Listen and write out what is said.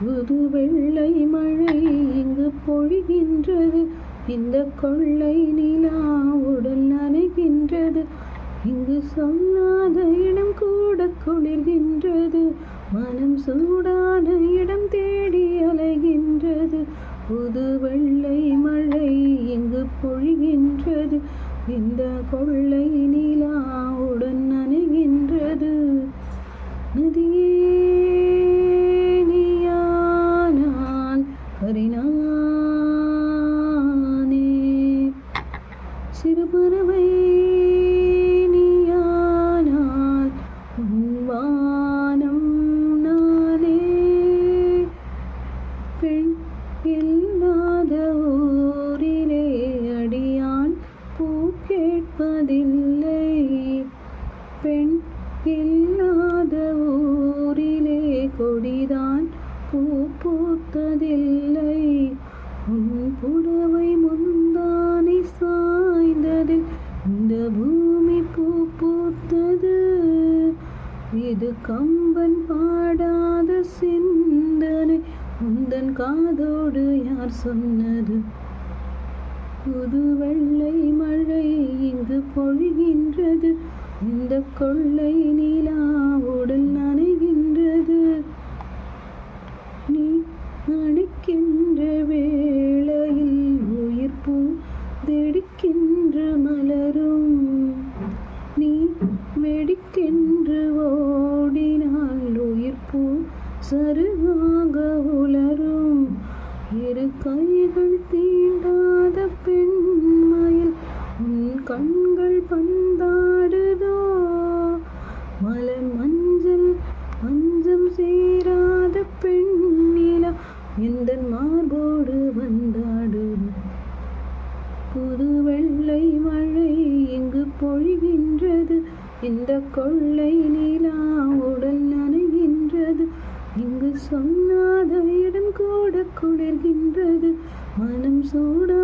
புது வெள்ளை மழை இங்கு பொழிகின்றது. இந்த கொள்ளை நிலா உடல் நனைகின்றது. இங்கு சொல்லாத இடம் கூட குளிர்கின்றது. மனம் சூடான இடம் தேடி அலைகின்றது. புது வெள்ளை மழை இங்கு பொழிகின்றது. இந்த கொள்ளை நிலா உடன் நனைகின்றது. நதியே நீயானால் கரினானே, சிறுபறவை நீயானால் உன்வானம் நானே. பெண் இல்லாத ஊரிலே அடியான் பூ கேட்பதில்லை. பெண் இல்லாத ஊரிலே கொடிதான் பூ பூத்ததில்லை. உன் புடவை முந்தானை சாய்ந்ததில் இந்த பூமி பூ பூத்தது. இது கம்பன் பாடாத சிந்தனை, உந்தன் காதோடு யார் சொன்னது? புது வெள்ளை மழை இங்கு பொழிகின்றது. இந்த கொள்ளை நிலா உடல் நனைகின்றது. நீ அணைக்கின்ற வேளையில் உயிர் பூ வெடிக்கின்ற மலரும். நீ வெடிக்கின்ற ஓடினால் உயிர் பூ சருகாக உலரும். இரு கைகள் தீண்டாத பெண்மையில் உன் கண்கள் பந்தாடுதோ? மலர் மஞ்சள் மஞ்சம் சேராத பெண்ணிலா எந்த மார்போடு வந்தாடுதோ? புது வெள்ளை மழை இங்கு பொழிகின்றது. இந்த கொள்ளை நிலா உடல் நனைகின்றது. இங்கு சொல்லாத இடம் கூட குளிர்கின்றது. மனம் சூடா